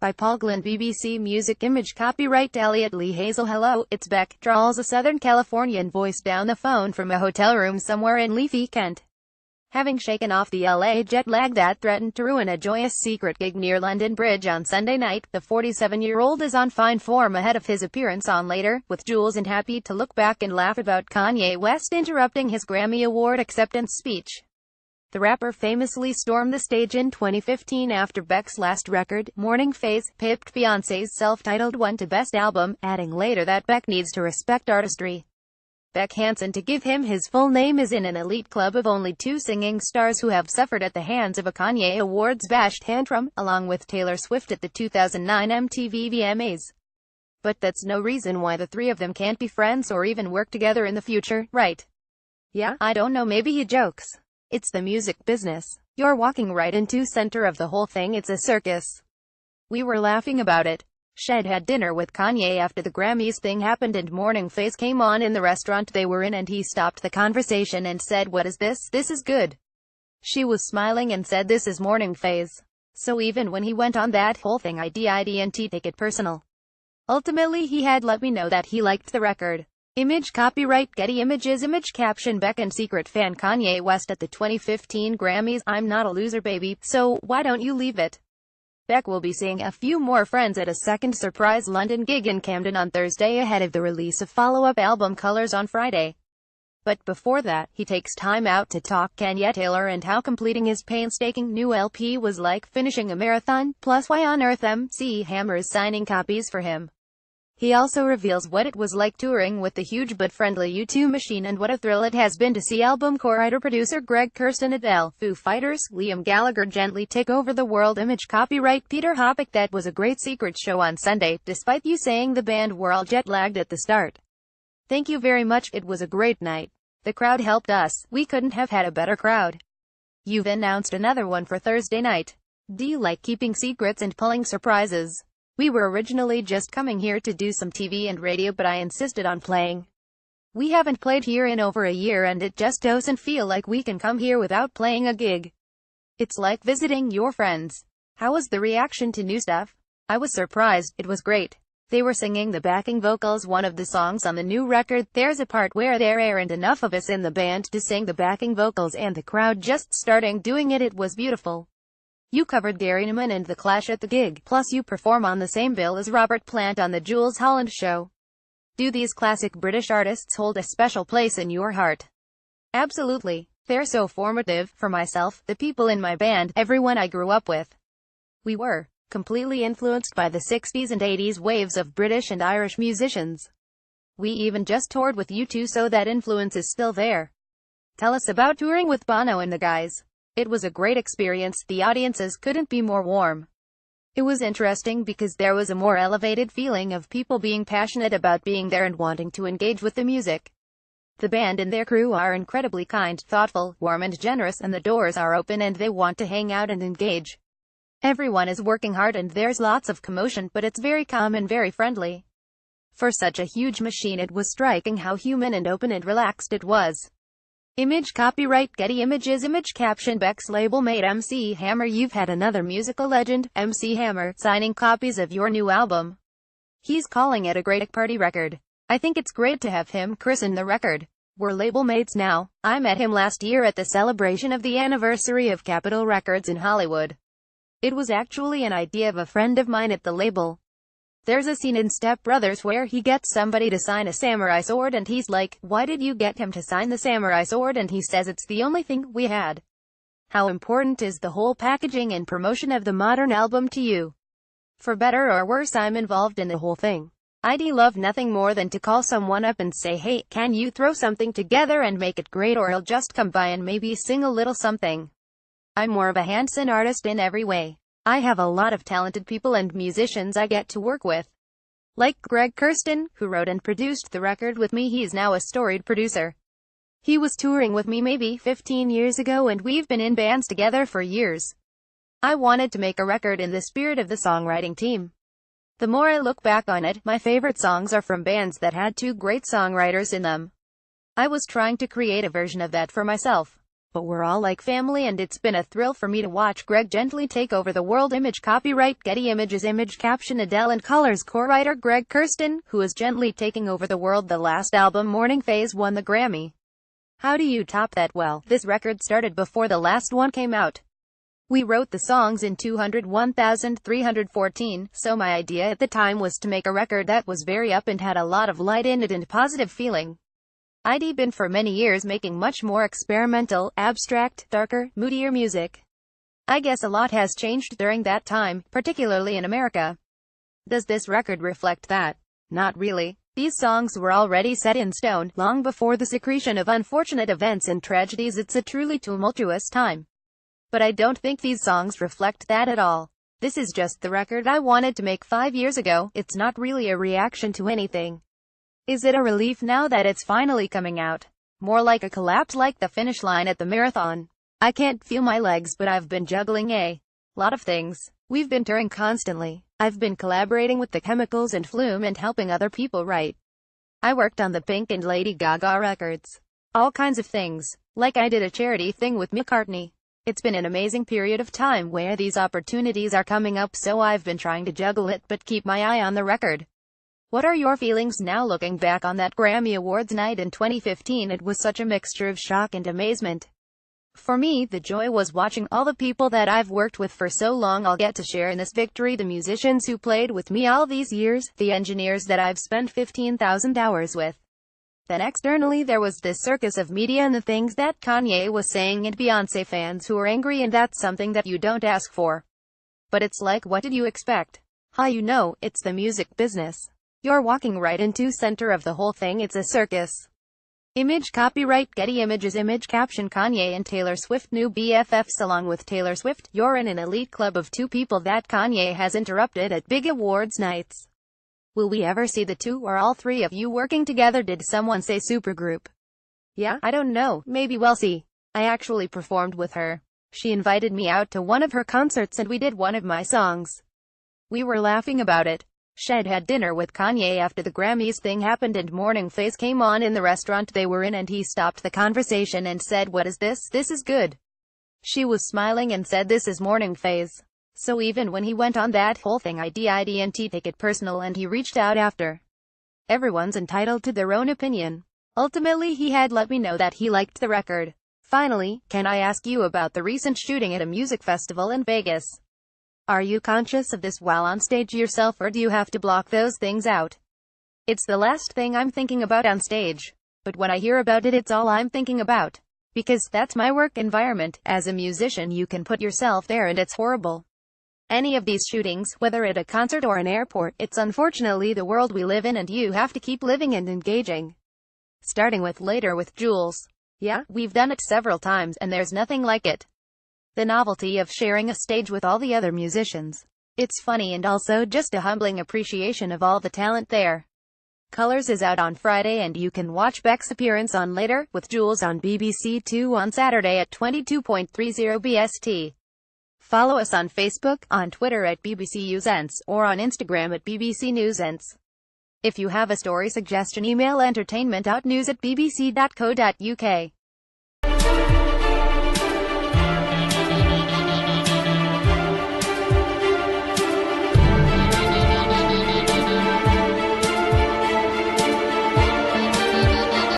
By Paul Glenn. BBC Music Image Copyright Elliot Lee Hazel. Hello, it's Beck, drawls a Southern Californian voice down the phone from a hotel room somewhere in leafy Kent. Having shaken off the LA jet lag that threatened to ruin a joyous secret gig near London Bridge on Sunday night, the 47-year-old is on fine form ahead of his appearance on Later with Jules and happy to look back and laugh about Kanye West interrupting his Grammy Award acceptance speech. The rapper famously stormed the stage in 2015 after Beck's last record, Morning Phase, pipped Beyoncé's self-titled one to Best Album, adding later that Beck needs to respect artistry. Beck Hansen, to give him his full name, is in an elite club of only 2 singing stars who have suffered at the hands of a Kanye Awards bash tantrum, along with Taylor Swift at the 2009 MTV VMAs. But that's no reason why the 3 of them can't be friends or even work together in the future, right? Yeah, I don't know, maybe he jokes. It's the music business. You're walking right into center of the whole thing. It's a circus. We were laughing about it. Shed had dinner with Kanye after the Grammys thing happened and Morning Phase came on in the restaurant they were in and he stopped the conversation and said, "What is this? This is good." She was smiling and said, "This is Morning Phase." So even when he went on that whole thing, I didn't take it personal. Ultimately he had let me know that he liked the record. Image copyright Getty Images. Image caption Beck and secret fan Kanye West at the 2015 Grammys. I'm not a loser, baby, so why don't you leave it? Beck will be seeing a few more friends at a second surprise London gig in Camden on Thursday ahead of the release of follow-up album Colors on Friday. But before that, he takes time out to talk Kanye Taylor and how completing his painstaking new LP was like finishing a marathon, plus why on earth MC Hammer is signing copies for him. He also reveals what it was like touring with the huge but friendly U2 machine and what a thrill it has been to see album co-writer-producer Greg Kurstin, Adele, Foo Fighters, Liam Gallagher gently take over the world. Image copyright Peter Hoppeck. That was a great secret show on Sunday, despite you saying the band were all jet-lagged at the start. Thank you very much, it was a great night. The crowd helped us, we couldn't have had a better crowd. You've announced another one for Thursday night. Do you like keeping secrets and pulling surprises? We were originally just coming here to do some TV and radio, but I insisted on playing. We haven't played here in over a year and it just doesn't feel like we can come here without playing a gig. It's like visiting your friends. How was the reaction to new stuff? I was surprised, it was great. They were singing the backing vocals. One of the songs on the new record, there's a part where there aren't enough of us in the band to sing the backing vocals and the crowd just starting doing it. It was beautiful. You covered Gary Numan and The Clash at the gig, plus you perform on the same bill as Robert Plant on the Jools Holland show. Do these classic British artists hold a special place in your heart? Absolutely. They're so formative, for myself, the people in my band, everyone I grew up with. We were completely influenced by the 60s and 80s waves of British and Irish musicians. We even just toured with U2, so that influence is still there. Tell us about touring with Bono and the guys. It was a great experience, the audiences couldn't be more warm. It was interesting because there was a more elevated feeling of people being passionate about being there and wanting to engage with the music. The band and their crew are incredibly kind, thoughtful, warm and generous, and the doors are open and they want to hang out and engage. Everyone is working hard and there's lots of commotion, but it's very calm and very friendly. For such a huge machine, it was striking how human and open and relaxed it was. Image copyright Getty Images. Image caption Beck's label mate MC Hammer. You've had another musical legend, MC Hammer, signing copies of your new album. He's calling it a great party record. I think it's great to have him christen the record. We're label mates now. I met him last year at the celebration of the anniversary of Capitol Records in Hollywood. It was actually an idea of a friend of mine at the label. There's a scene in Step Brothers where he gets somebody to sign a samurai sword and he's like, "Why did you get him to sign the samurai sword?" And he says, "It's the only thing we had." How important is the whole packaging and promotion of the modern album to you? For better or worse, I'm involved in the whole thing. I'd love nothing more than to call someone up and say, "Hey, can you throw something together and make it great?" Or he'll just come by and maybe sing a little something. I'm more of a Hansen artist in every way. I have a lot of talented people and musicians I get to work with. Like Greg Kurstin, who wrote and produced the record with me. He's now a storied producer. He was touring with me maybe 15 years ago and we've been in bands together for years. I wanted to make a record in the spirit of the songwriting team. The more I look back on it, my favorite songs are from bands that had 2 great songwriters in them. I was trying to create a version of that for myself. but we're all like family, and it's been a thrill for me to watch Greg gently take over the world. Image copyright Getty Images. Image caption Adele and Colors co-writer Greg Kurstin, who is gently taking over the world. The last album, Morning Phase, won the Grammy. How do you top that? Well, this record started before the last one came out. We wrote the songs in 201,314, so my idea at the time was to make a record that was very up and had a lot of light in it and positive feeling. I'd been for many years making much more experimental, abstract, darker, moodier music. I guess a lot has changed during that time, particularly in America. Does this record reflect that? Not really. These songs were already set in stone, long before the secretion of unfortunate events and tragedies. It's a truly tumultuous time. But I don't think these songs reflect that at all. This is just the record I wanted to make 5 years ago. It's not really a reaction to anything. Is it a relief now that it's finally coming out? More like a collapse, like the finish line at the marathon. I can't feel my legs, but I've been juggling a lot of things. We've been touring constantly. I've been collaborating with the Chemicals and Flume and helping other people write. I worked on the Pink and Lady Gaga records. All kinds of things. Like I did a charity thing with McCartney. It's been an amazing period of time where these opportunities are coming up, so I've been trying to juggle it but keep my eye on the record. What are your feelings now looking back on that Grammy Awards night in 2015? It was such a mixture of shock and amazement. For me, the joy was watching all the people that I've worked with for so long all get to share in this victory. The musicians who played with me all these years, the engineers that I've spent 15,000 hours with. Then externally there was this circus of media and the things that Kanye was saying, and Beyoncé fans who were angry, and that's something that you don't ask for. But it's like, what did you expect? You know, it's the music business. You're walking right into center of the whole thing. It's a circus. Image copyright Getty Images. Image caption Kanye and Taylor Swift new BFFs. Along with Taylor Swift, you're in an elite club of two people that Kanye has interrupted at big awards nights. Will we ever see the two or all three of you working together? Did someone say supergroup? Yeah, I don't know, maybe we'll see. I actually performed with her. She invited me out to one of her concerts and we did one of my songs. We were laughing about it. Shed had dinner with Kanye after the Grammys thing happened and Morning Phase came on in the restaurant they were in, and he stopped the conversation and said, "What is this? This is good." She was smiling and said, "This is Morning Phase." So even when he went on that whole thing, I didn't take it personal, and he reached out after. Everyone's entitled to their own opinion. Ultimately, he had let me know that he liked the record. Finally, can I ask you about the recent shooting at a music festival in Vegas? Are you conscious of this while on stage yourself, or do you have to block those things out? It's the last thing I'm thinking about on stage. But when I hear about it, it's all I'm thinking about. Because that's my work environment. As a musician, you can put yourself there, and it's horrible. Any of these shootings, whether at a concert or an airport, it's unfortunately the world we live in, and you have to keep living and engaging. Starting with Later with Jules. Yeah, we've done it several times, and there's nothing like it. The novelty of sharing a stage with all the other musicians. It's funny and also just a humbling appreciation of all the talent there. Colors is out on Friday, and you can watch Beck's appearance on Later with Jules on BBC Two on Saturday at 22:30 BST. Follow us on Facebook, on Twitter at BBC Newsence, or on Instagram at BBC Newsence. If you have a story suggestion, email entertainment.news@bbc.co.uk.